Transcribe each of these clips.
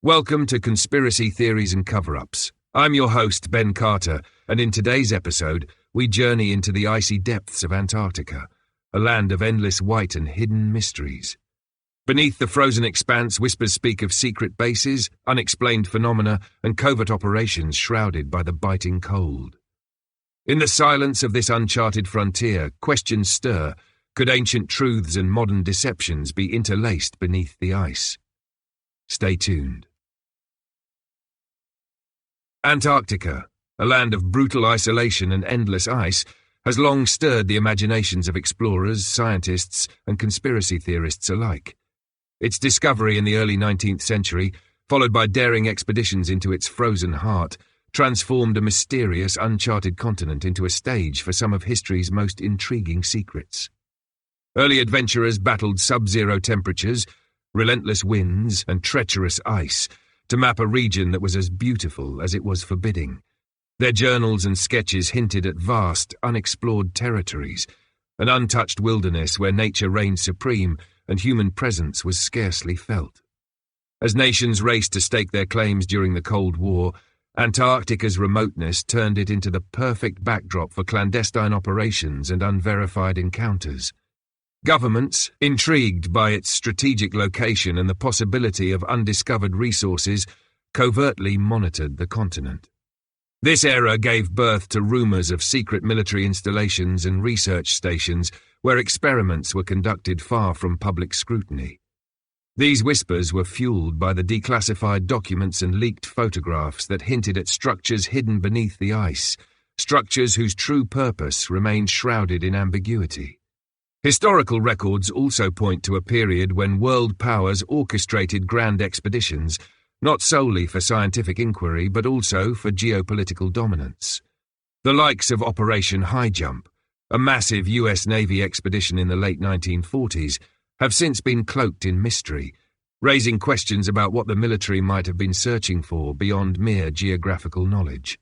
Welcome to Conspiracy Theories and Cover-Ups. I'm your host, Ben Carter, and in today's episode, we journey into the icy depths of Antarctica, a land of endless white and hidden mysteries. Beneath the frozen expanse, whispers speak of secret bases, unexplained phenomena, and covert operations shrouded by the biting cold. In the silence of this uncharted frontier, questions stir. Could ancient truths and modern deceptions be interlaced beneath the ice? Stay tuned. Antarctica, a land of brutal isolation and endless ice, has long stirred the imaginations of explorers, scientists, and conspiracy theorists alike. Its discovery in the early 19th century, followed by daring expeditions into its frozen heart, transformed a mysterious, uncharted continent into a stage for some of history's most intriguing secrets. Early adventurers battled sub-zero temperatures, relentless winds, and treacherous ice to map a region that was as beautiful as it was forbidding. Their journals and sketches hinted at vast, unexplored territories, an untouched wilderness where nature reigned supreme and human presence was scarcely felt. As nations raced to stake their claims during the Cold War, Antarctica's remoteness turned it into the perfect backdrop for clandestine operations and unverified encounters. Governments, intrigued by its strategic location and the possibility of undiscovered resources, covertly monitored the continent. This era gave birth to rumors of secret military installations and research stations where experiments were conducted far from public scrutiny. These whispers were fueled by the declassified documents and leaked photographs that hinted at structures hidden beneath the ice, structures whose true purpose remained shrouded in ambiguity. Historical records also point to a period when world powers orchestrated grand expeditions, not solely for scientific inquiry but also for geopolitical dominance. The likes of Operation High Jump, a massive US Navy expedition in the late 1940s, have since been cloaked in mystery, raising questions about what the military might have been searching for beyond mere geographical knowledge.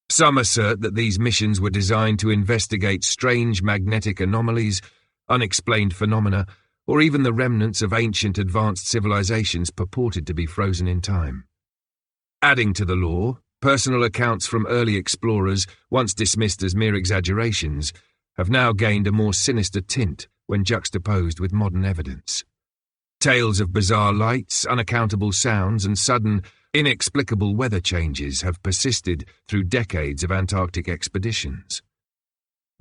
Some assert that these missions were designed to investigate strange magnetic anomalies, unexplained phenomena, or even the remnants of ancient advanced civilizations purported to be frozen in time. Adding to the lore, personal accounts from early explorers, once dismissed as mere exaggerations, have now gained a more sinister tint when juxtaposed with modern evidence. Tales of bizarre lights, unaccountable sounds, and sudden, inexplicable weather changes have persisted through decades of Antarctic expeditions.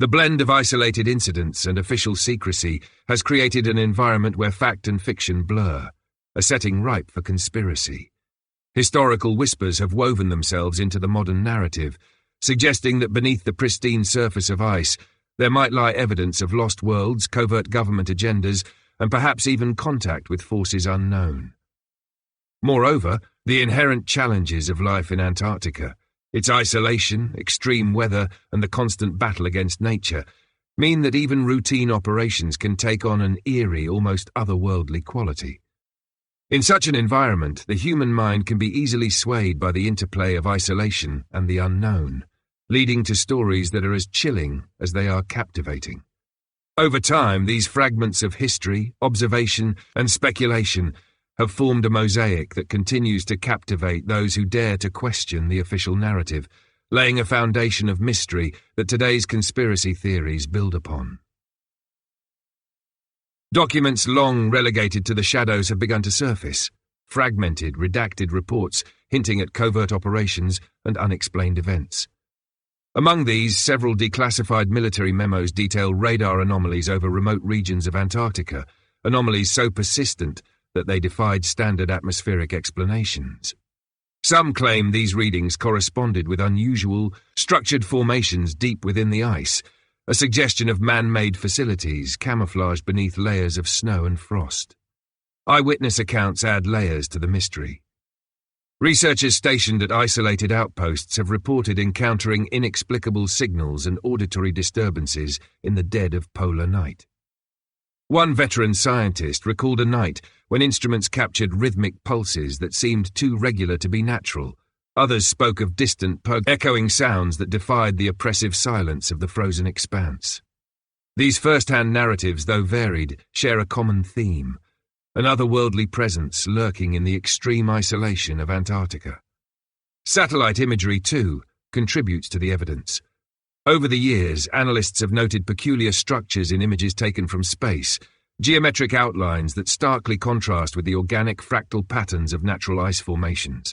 The blend of isolated incidents and official secrecy has created an environment where fact and fiction blur, a setting ripe for conspiracy. Historical whispers have woven themselves into the modern narrative, suggesting that beneath the pristine surface of ice there might lie evidence of lost worlds, covert government agendas, and perhaps even contact with forces unknown. Moreover, the inherent challenges of life in Antarctica, its isolation, extreme weather, and the constant battle against nature, mean that even routine operations can take on an eerie, almost otherworldly quality. In such an environment, the human mind can be easily swayed by the interplay of isolation and the unknown, leading to stories that are as chilling as they are captivating. Over time, these fragments of history, observation, and speculation have formed a mosaic that continues to captivate those who dare to question the official narrative, laying a foundation of mystery that today's conspiracy theories build upon. Documents long relegated to the shadows have begun to surface, fragmented, redacted reports hinting at covert operations and unexplained events. Among these, several declassified military memos detail radar anomalies over remote regions of Antarctica, anomalies so persistent that they defied standard atmospheric explanations. Some claim these readings corresponded with unusual, structured formations deep within the ice, a suggestion of man-made facilities camouflaged beneath layers of snow and frost. Eyewitness accounts add layers to the mystery. Researchers stationed at isolated outposts have reported encountering inexplicable signals and auditory disturbances in the dead of polar night. One veteran scientist recalled a night when instruments captured rhythmic pulses that seemed too regular to be natural. Others spoke of distant, echoing sounds that defied the oppressive silence of the frozen expanse. These first-hand narratives, though varied, share a common theme: an otherworldly presence lurking in the extreme isolation of Antarctica. Satellite imagery, too, contributes to the evidence. Over the years, analysts have noted peculiar structures in images taken from space, geometric outlines that starkly contrast with the organic fractal patterns of natural ice formations.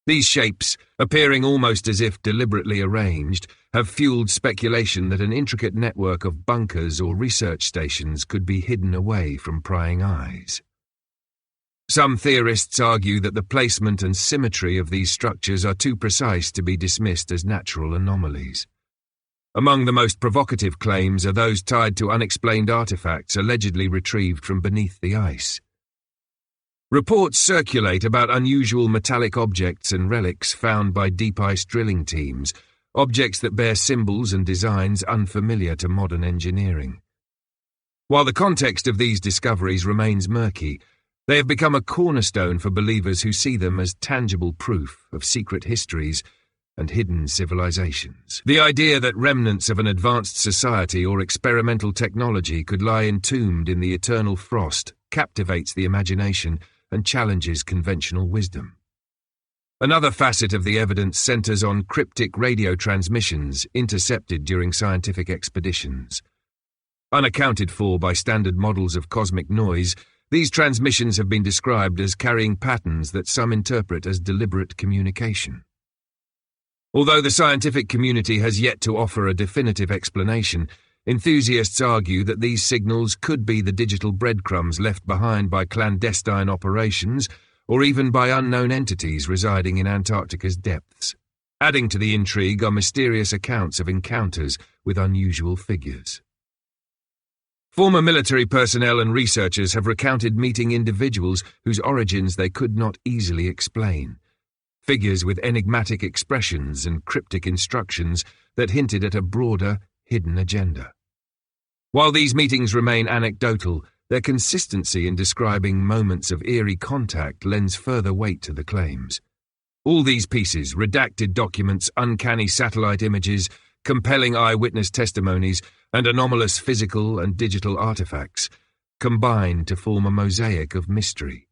These shapes, appearing almost as if deliberately arranged, have fueled speculation that an intricate network of bunkers or research stations could be hidden away from prying eyes. Some theorists argue that the placement and symmetry of these structures are too precise to be dismissed as natural anomalies. Among the most provocative claims are those tied to unexplained artifacts allegedly retrieved from beneath the ice. Reports circulate about unusual metallic objects and relics found by deep ice drilling teams, objects that bear symbols and designs unfamiliar to modern engineering. While the context of these discoveries remains murky, they have become a cornerstone for believers who see them as tangible proof of secret histories and hidden civilizations. The idea that remnants of an advanced society or experimental technology could lie entombed in the eternal frost captivates the imagination and challenges conventional wisdom. Another facet of the evidence centers on cryptic radio transmissions intercepted during scientific expeditions. Unaccounted for by standard models of cosmic noise, these transmissions have been described as carrying patterns that some interpret as deliberate communication. Although the scientific community has yet to offer a definitive explanation, enthusiasts argue that these signals could be the digital breadcrumbs left behind by clandestine operations or even by unknown entities residing in Antarctica's depths. Adding to the intrigue are mysterious accounts of encounters with unusual figures. Former military personnel and researchers have recounted meeting individuals whose origins they could not easily explain. Figures with enigmatic expressions and cryptic instructions that hinted at a broader, hidden agenda. While these meetings remain anecdotal, their consistency in describing moments of eerie contact lends further weight to the claims. All these pieces, redacted documents, uncanny satellite images, compelling eyewitness testimonies, and anomalous physical and digital artifacts, combine to form a mosaic of mystery.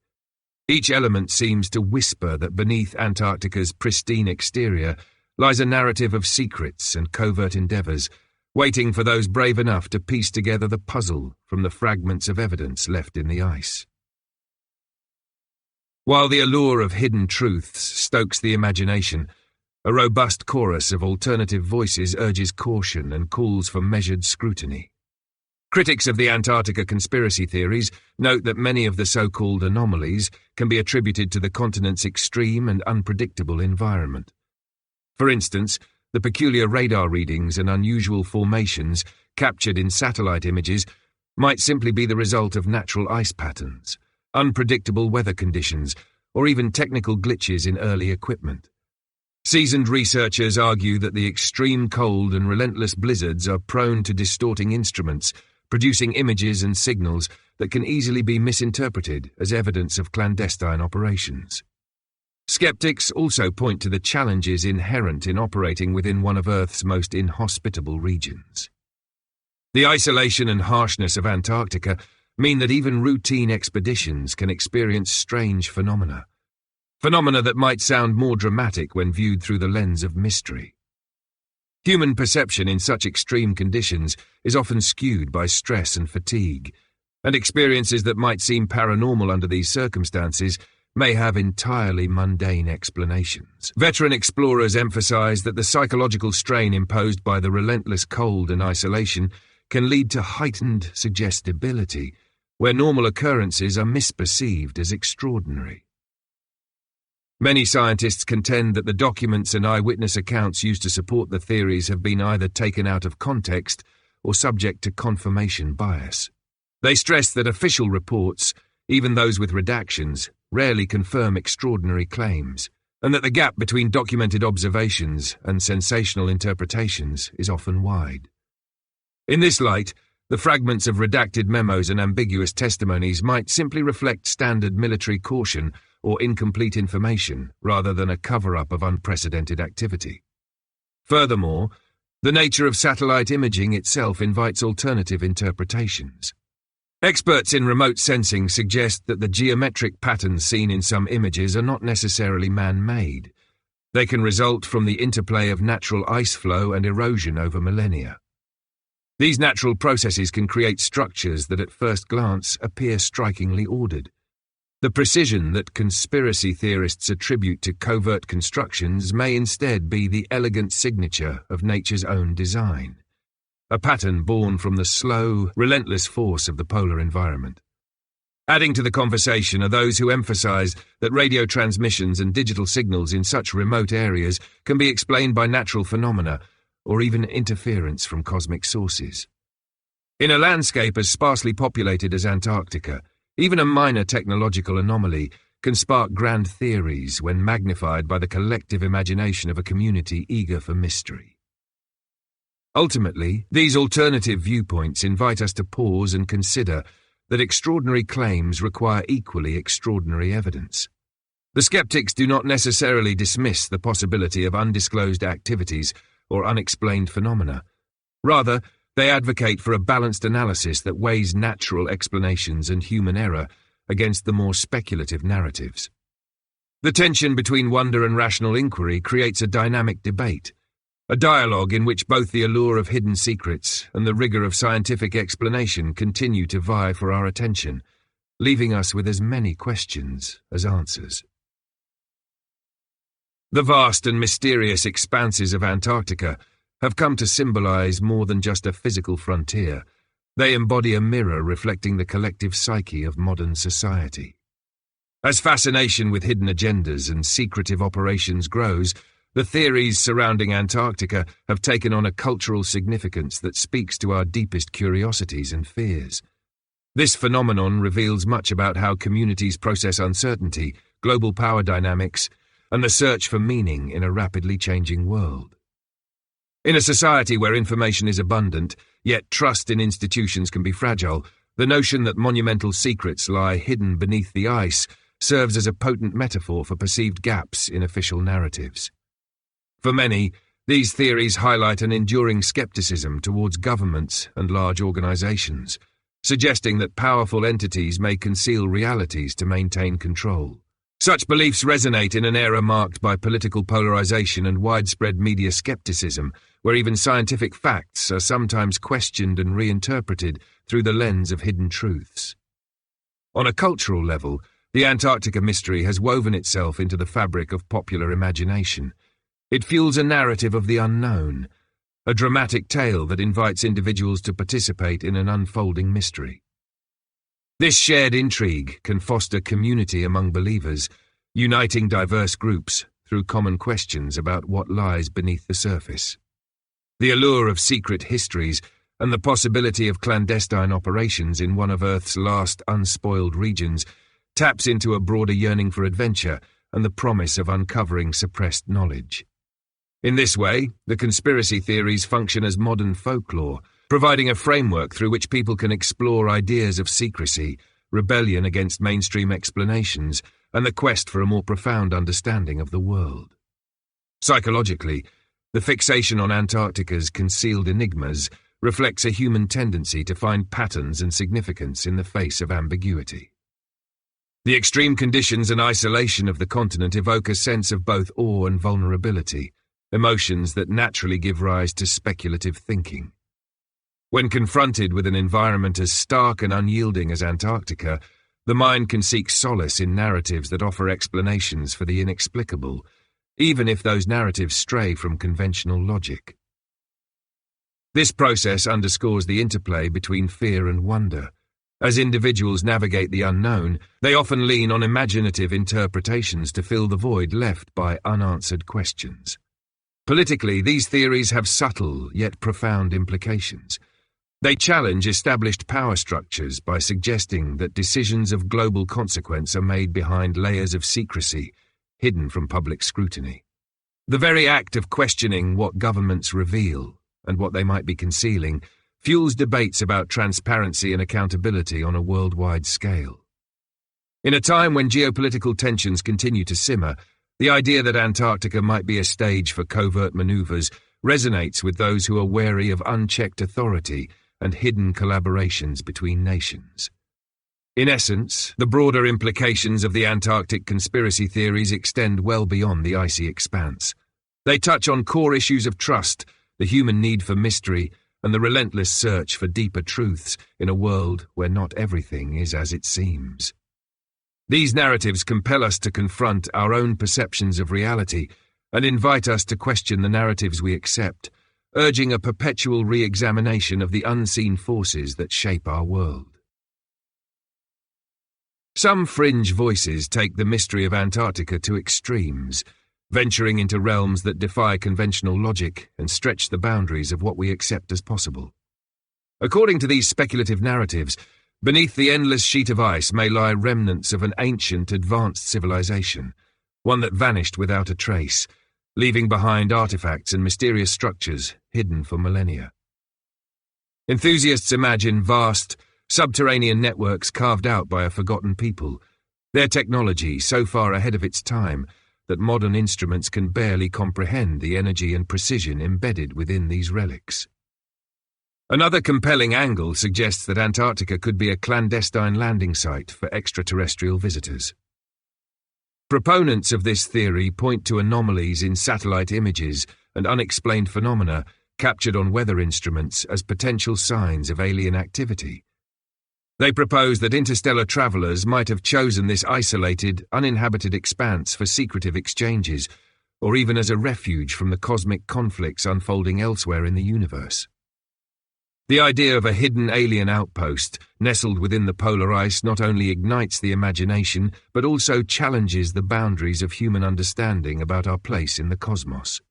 Each element seems to whisper that beneath Antarctica's pristine exterior lies a narrative of secrets and covert endeavors, waiting for those brave enough to piece together the puzzle from the fragments of evidence left in the ice. While the allure of hidden truths stokes the imagination, a robust chorus of alternative voices urges caution and calls for measured scrutiny. Critics of the Antarctica conspiracy theories note that many of the so-called anomalies can be attributed to the continent's extreme and unpredictable environment. For instance, the peculiar radar readings and unusual formations captured in satellite images might simply be the result of natural ice patterns, unpredictable weather conditions, or even technical glitches in early equipment. Seasoned researchers argue that the extreme cold and relentless blizzards are prone to distorting instruments, producing images and signals that can easily be misinterpreted as evidence of clandestine operations. Skeptics also point to the challenges inherent in operating within one of Earth's most inhospitable regions. The isolation and harshness of Antarctica mean that even routine expeditions can experience strange phenomena that might sound more dramatic when viewed through the lens of mystery. Human perception in such extreme conditions is often skewed by stress and fatigue, and experiences that might seem paranormal under these circumstances may have entirely mundane explanations. Veteran explorers emphasize that the psychological strain imposed by the relentless cold and isolation can lead to heightened suggestibility, where normal occurrences are misperceived as extraordinary. Many scientists contend that the documents and eyewitness accounts used to support the theories have been either taken out of context or subject to confirmation bias. They stress that official reports, even those with redactions, rarely confirm extraordinary claims, and that the gap between documented observations and sensational interpretations is often wide. In this light, the fragments of redacted memos and ambiguous testimonies might simply reflect standard military caution or incomplete information rather than a cover-up of unprecedented activity. Furthermore, the nature of satellite imaging itself invites alternative interpretations. Experts in remote sensing suggest that the geometric patterns seen in some images are not necessarily man-made. They can result from the interplay of natural ice flow and erosion over millennia. These natural processes can create structures that at first glance appear strikingly ordered. The precision that conspiracy theorists attribute to covert constructions may instead be the elegant signature of nature's own design, a pattern born from the slow, relentless force of the polar environment. Adding to the conversation are those who emphasize that radio transmissions and digital signals in such remote areas can be explained by natural phenomena or even interference from cosmic sources. In a landscape as sparsely populated as Antarctica, even a minor technological anomaly can spark grand theories when magnified by the collective imagination of a community eager for mystery. Ultimately, these alternative viewpoints invite us to pause and consider that extraordinary claims require equally extraordinary evidence. The skeptics do not necessarily dismiss the possibility of undisclosed activities or unexplained phenomena. Rather, they advocate for a balanced analysis that weighs natural explanations and human error against the more speculative narratives. The tension between wonder and rational inquiry creates a dynamic debate, a dialogue in which both the allure of hidden secrets and the rigor of scientific explanation continue to vie for our attention, leaving us with as many questions as answers. The vast and mysterious expanses of Antarctica have come to symbolize more than just a physical frontier. They embody a mirror reflecting the collective psyche of modern society. As fascination with hidden agendas and secretive operations grows, the theories surrounding Antarctica have taken on a cultural significance that speaks to our deepest curiosities and fears. This phenomenon reveals much about how communities process uncertainty, global power dynamics, and the search for meaning in a rapidly changing world. In a society where information is abundant, yet trust in institutions can be fragile, the notion that monumental secrets lie hidden beneath the ice serves as a potent metaphor for perceived gaps in official narratives. For many, these theories highlight an enduring skepticism towards governments and large organizations, suggesting that powerful entities may conceal realities to maintain control. Such beliefs resonate in an era marked by political polarization and widespread media skepticism, where even scientific facts are sometimes questioned and reinterpreted through the lens of hidden truths. On a cultural level, the Antarctica mystery has woven itself into the fabric of popular imagination. It fuels a narrative of the unknown, a dramatic tale that invites individuals to participate in an unfolding mystery. This shared intrigue can foster community among believers, uniting diverse groups through common questions about what lies beneath the surface. The allure of secret histories and the possibility of clandestine operations in one of Earth's last unspoiled regions taps into a broader yearning for adventure and the promise of uncovering suppressed knowledge. In this way, the conspiracy theories function as modern folklore, providing a framework through which people can explore ideas of secrecy, rebellion against mainstream explanations, and the quest for a more profound understanding of the world. Psychologically, the fixation on Antarctica's concealed enigmas reflects a human tendency to find patterns and significance in the face of ambiguity. The extreme conditions and isolation of the continent evoke a sense of both awe and vulnerability, emotions that naturally give rise to speculative thinking. When confronted with an environment as stark and unyielding as Antarctica, the mind can seek solace in narratives that offer explanations for the inexplicable, even if those narratives stray from conventional logic. This process underscores the interplay between fear and wonder. As individuals navigate the unknown, they often lean on imaginative interpretations to fill the void left by unanswered questions. Politically, these theories have subtle yet profound implications. They challenge established power structures by suggesting that decisions of global consequence are made behind layers of secrecy, hidden from public scrutiny. The very act of questioning what governments reveal and what they might be concealing fuels debates about transparency and accountability on a worldwide scale. In a time when geopolitical tensions continue to simmer, the idea that Antarctica might be a stage for covert maneuvers resonates with those who are wary of unchecked authority and hidden collaborations between nations. In essence, the broader implications of the Antarctic conspiracy theories extend well beyond the icy expanse. They touch on core issues of trust, the human need for mystery, and the relentless search for deeper truths in a world where not everything is as it seems. These narratives compel us to confront our own perceptions of reality and invite us to question the narratives we accept, urging a perpetual re-examination of the unseen forces that shape our world. Some fringe voices take the mystery of Antarctica to extremes, venturing into realms that defy conventional logic and stretch the boundaries of what we accept as possible. According to these speculative narratives, beneath the endless sheet of ice may lie remnants of an ancient, advanced civilization, one that vanished without a trace, leaving behind artifacts and mysterious structures hidden for millennia. Enthusiasts imagine vast, subterranean networks carved out by a forgotten people, their technology so far ahead of its time that modern instruments can barely comprehend the energy and precision embedded within these relics. Another compelling angle suggests that Antarctica could be a clandestine landing site for extraterrestrial visitors. Proponents of this theory point to anomalies in satellite images and unexplained phenomena captured on weather instruments as potential signs of alien activity. They propose that interstellar travelers might have chosen this isolated, uninhabited expanse for secretive exchanges, or even as a refuge from the cosmic conflicts unfolding elsewhere in the universe. The idea of a hidden alien outpost nestled within the polar ice not only ignites the imagination, but also challenges the boundaries of human understanding about our place in the cosmos.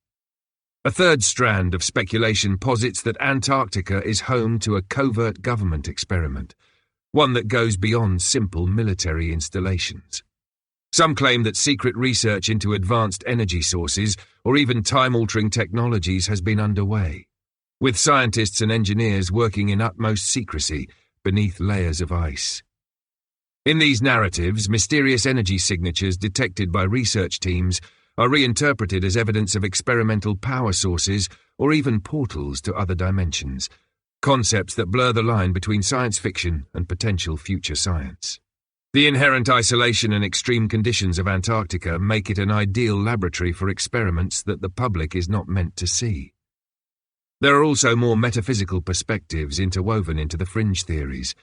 A third strand of speculation posits that Antarctica is home to a covert government experiment, one that goes beyond simple military installations. Some claim that secret research into advanced energy sources or even time-altering technologies has been underway, with scientists and engineers working in utmost secrecy beneath layers of ice. In these narratives, mysterious energy signatures detected by research teams are reinterpreted as evidence of experimental power sources or even portals to other dimensions, concepts that blur the line between science fiction and potential future science. The inherent isolation and extreme conditions of Antarctica make it an ideal laboratory for experiments that the public is not meant to see. There are also more metaphysical perspectives interwoven into the fringe theories.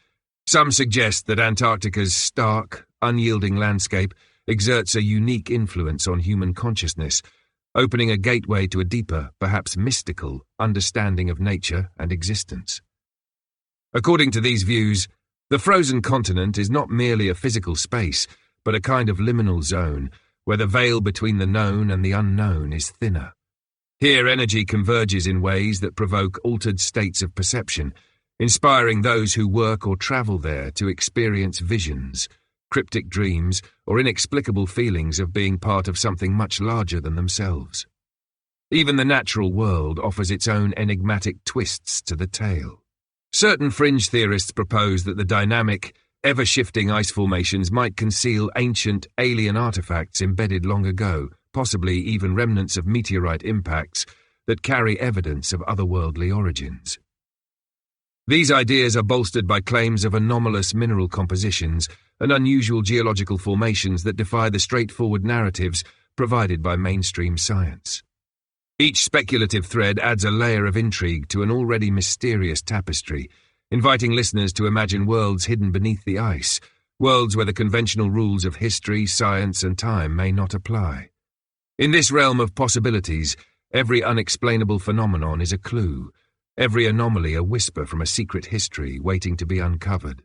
Some suggest that Antarctica's stark, unyielding landscape exerts a unique influence on human consciousness, opening a gateway to a deeper, perhaps mystical, understanding of nature and existence. According to these views, the frozen continent is not merely a physical space, but a kind of liminal zone where the veil between the known and the unknown is thinner. Here energy converges in ways that provoke altered states of perception, inspiring those who work or travel there to experience visions, cryptic dreams, or inexplicable feelings of being part of something much larger than themselves. Even the natural world offers its own enigmatic twists to the tale. Certain fringe theorists propose that the dynamic, ever-shifting ice formations might conceal ancient, alien artifacts embedded long ago, possibly even remnants of meteorite impacts that carry evidence of otherworldly origins. These ideas are bolstered by claims of anomalous mineral compositions and unusual geological formations that defy the straightforward narratives provided by mainstream science. Each speculative thread adds a layer of intrigue to an already mysterious tapestry, inviting listeners to imagine worlds hidden beneath the ice, worlds where the conventional rules of history, science, and time may not apply. In this realm of possibilities, every unexplainable phenomenon is a clue, every anomaly a whisper from a secret history waiting to be uncovered.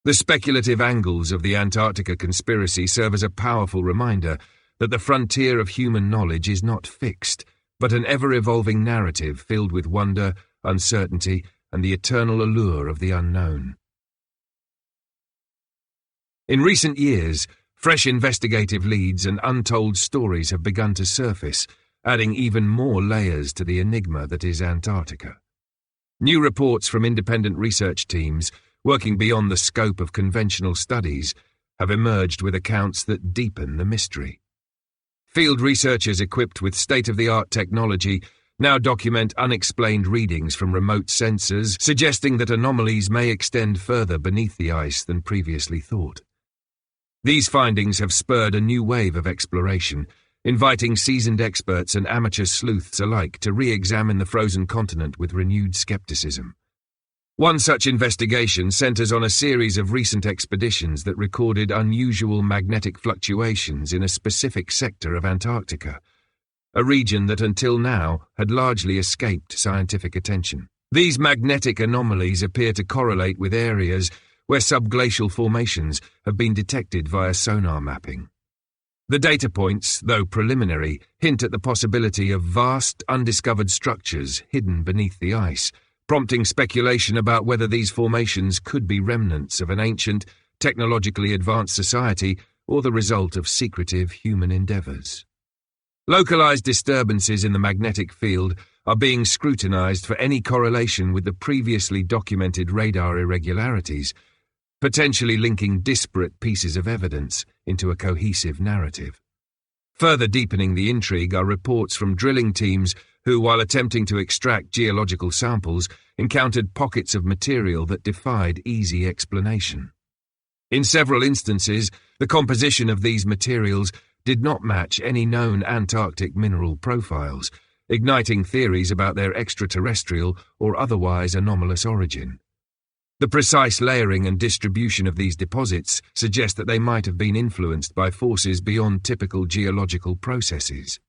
The speculative angles of the Antarctica conspiracy serve as a powerful reminder that the frontier of human knowledge is not fixed, but an ever-evolving narrative filled with wonder, uncertainty, and the eternal allure of the unknown. In recent years, fresh investigative leads and untold stories have begun to surface, adding even more layers to the enigma that is Antarctica. New reports from independent research teams, working beyond the scope of conventional studies, have emerged with accounts that deepen the mystery. Field researchers equipped with state-of-the-art technology now document unexplained readings from remote sensors, suggesting that anomalies may extend further beneath the ice than previously thought. These findings have spurred a new wave of exploration, inviting seasoned experts and amateur sleuths alike to re-examine the frozen continent with renewed skepticism. One such investigation centers on a series of recent expeditions that recorded unusual magnetic fluctuations in a specific sector of Antarctica, a region that until now had largely escaped scientific attention. These magnetic anomalies appear to correlate with areas where subglacial formations have been detected via sonar mapping. The data points, though preliminary, hint at the possibility of vast, undiscovered structures hidden beneath the ice, prompting speculation about whether these formations could be remnants of an ancient, technologically advanced society or the result of secretive human endeavors. Localized disturbances in the magnetic field are being scrutinized for any correlation with the previously documented radar irregularities, potentially linking disparate pieces of evidence into a cohesive narrative. Further deepening the intrigue are reports from drilling teams who, while attempting to extract geological samples, encountered pockets of material that defied easy explanation. In several instances, the composition of these materials did not match any known Antarctic mineral profiles, igniting theories about their extraterrestrial or otherwise anomalous origin. The precise layering and distribution of these deposits suggest that they might have been influenced by forces beyond typical geological processes.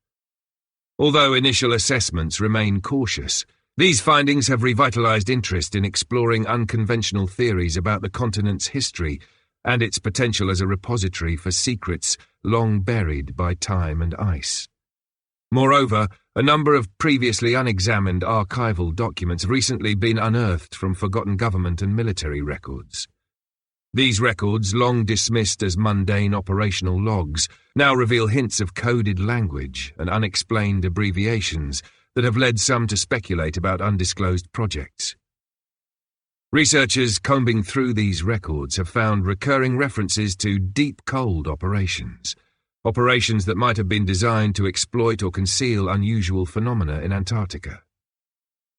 Although initial assessments remain cautious, these findings have revitalized interest in exploring unconventional theories about the continent's history and its potential as a repository for secrets long buried by time and ice. Moreover, a number of previously unexamined archival documents have recently been unearthed from forgotten government and military records. These records, long dismissed as mundane operational logs, now reveal hints of coded language and unexplained abbreviations that have led some to speculate about undisclosed projects. Researchers combing through these records have found recurring references to deep cold operations that might have been designed to exploit or conceal unusual phenomena in Antarctica.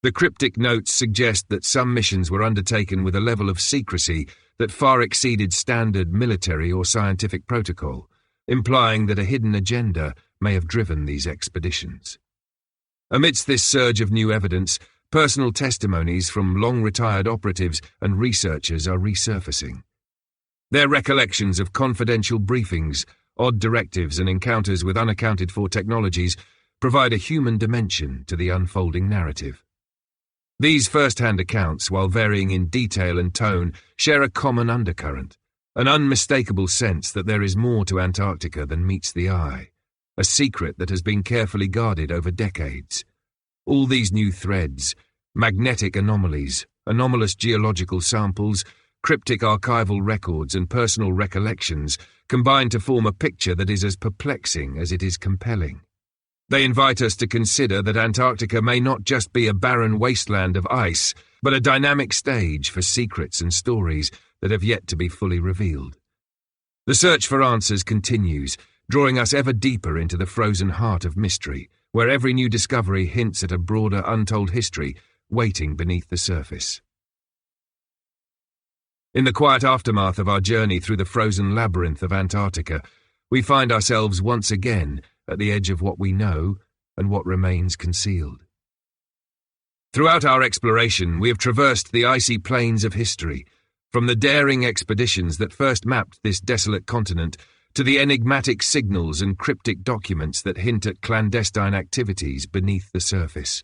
The cryptic notes suggest that some missions were undertaken with a level of secrecy that far exceeded standard military or scientific protocol, implying that a hidden agenda may have driven these expeditions. Amidst this surge of new evidence, personal testimonies from long-retired operatives and researchers are resurfacing. Their recollections of confidential briefings, odd directives and encounters with unaccounted-for technologies provide a human dimension to the unfolding narrative. These first-hand accounts, while varying in detail and tone, share a common undercurrent, an unmistakable sense that there is more to Antarctica than meets the eye, a secret that has been carefully guarded over decades. All these new threads, magnetic anomalies, anomalous geological samples, cryptic archival records and personal recollections combine to form a picture that is as perplexing as it is compelling. They invite us to consider that Antarctica may not just be a barren wasteland of ice, but a dynamic stage for secrets and stories that have yet to be fully revealed. The search for answers continues, drawing us ever deeper into the frozen heart of mystery, where every new discovery hints at a broader untold history waiting beneath the surface. In the quiet aftermath of our journey through the frozen labyrinth of Antarctica, we find ourselves once again at the edge of what we know and what remains concealed. Throughout our exploration, we have traversed the icy plains of history, from the daring expeditions that first mapped this desolate continent to the enigmatic signals and cryptic documents that hint at clandestine activities beneath the surface.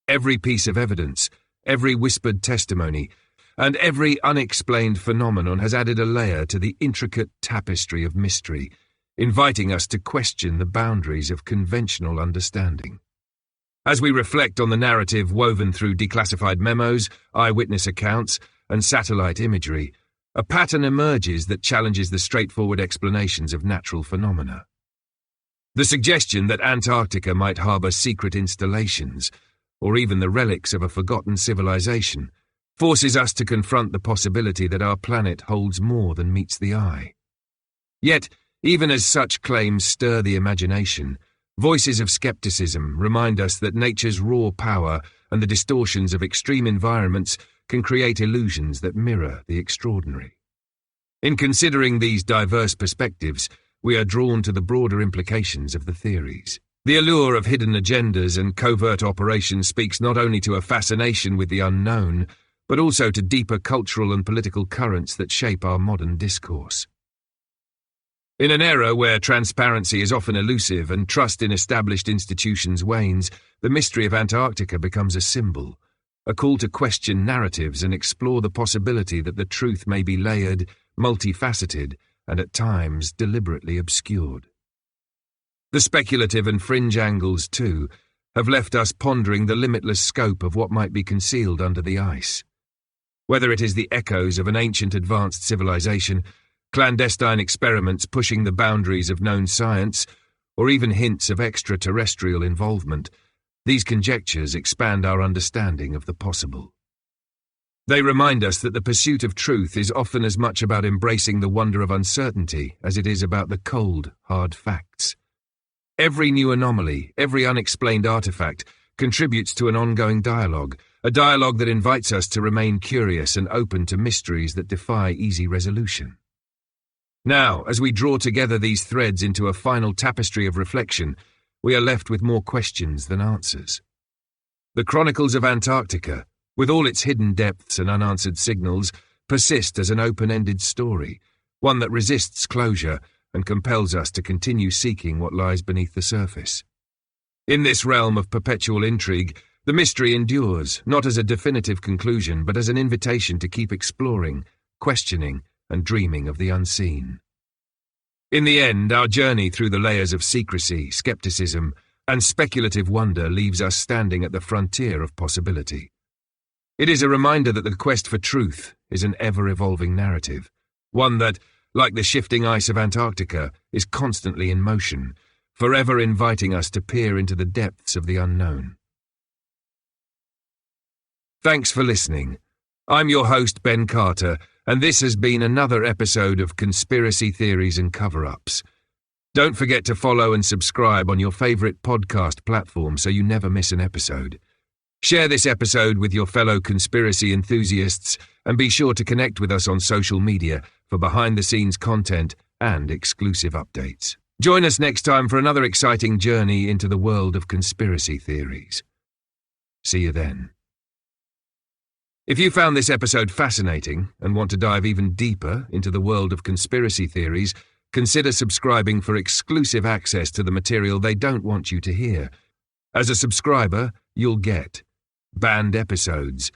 Every piece of evidence, every whispered testimony, and every unexplained phenomenon has added a layer to the intricate tapestry of mystery, inviting us to question the boundaries of conventional understanding. As we reflect on the narrative woven through declassified memos, eyewitness accounts, and satellite imagery, a pattern emerges that challenges the straightforward explanations of natural phenomena. The suggestion that Antarctica might harbour secret installations, or even the relics of a forgotten civilization, forces us to confront the possibility that our planet holds more than meets the eye. Yet, even as such claims stir the imagination, Voices of skepticism remind us that nature's raw power and the distortions of extreme environments can create illusions that mirror the extraordinary. In considering these diverse perspectives, we are drawn to the broader implications of the theories. The allure of hidden agendas and covert operations speaks not only to a fascination with the unknown, but also to deeper cultural and political currents that shape our modern discourse. In an era where transparency is often elusive and trust in established institutions wanes, the mystery of Antarctica becomes a symbol, a call to question narratives and explore the possibility that the truth may be layered, multifaceted, and at times deliberately obscured. The speculative and fringe angles, too, have left us pondering the limitless scope of what might be concealed under the ice. Whether it is the echoes of an ancient advanced civilization, clandestine experiments pushing the boundaries of known science, or even hints of extraterrestrial involvement, these conjectures expand our understanding of the possible. They remind us that the pursuit of truth is often as much about embracing the wonder of uncertainty as it is about the cold, hard facts. Every new anomaly, every unexplained artifact, contributes to an ongoing dialogue, a dialogue that invites us to remain curious and open to mysteries that defy easy resolution. Now, as we draw together these threads into a final tapestry of reflection, we are left with more questions than answers. The Chronicles of Antarctica, with all its hidden depths and unanswered signals, persist as an open-ended story, one that resists closure and compels us to continue seeking what lies beneath the surface. In this realm of perpetual intrigue, the mystery endures, not as a definitive conclusion, but as an invitation to keep exploring, questioning, and dreaming of the unseen. In the end, our journey through the layers of secrecy, skepticism, and speculative wonder leaves us standing at the frontier of possibility. It is a reminder that the quest for truth is an ever-evolving narrative, one that, like the shifting ice of Antarctica, is constantly in motion, forever inviting us to peer into the depths of the unknown. Thanks for listening. I'm your host, Ben Carter, and this has been another episode of Conspiracy Theories and Cover-Ups. Don't forget to follow and subscribe on your favorite podcast platform so you never miss an episode. Share this episode with your fellow conspiracy enthusiasts and be sure to connect with us on social media for behind-the-scenes content and exclusive updates. Join us next time for another exciting journey into the world of conspiracy theories. See you then. If you found this episode fascinating and want to dive even deeper into the world of conspiracy theories, consider subscribing for exclusive access to the material they don't want you to hear. As a subscriber, you'll get banned episodes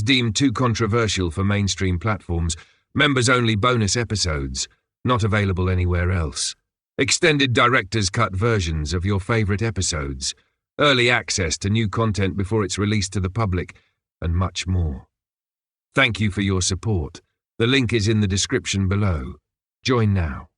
deemed too controversial for mainstream platforms, members-only bonus episodes, not available anywhere else, extended director's cut versions of your favorite episodes, early access to new content before it's released to the public, and much more. Thank you for your support. The link is in the description below. Join now.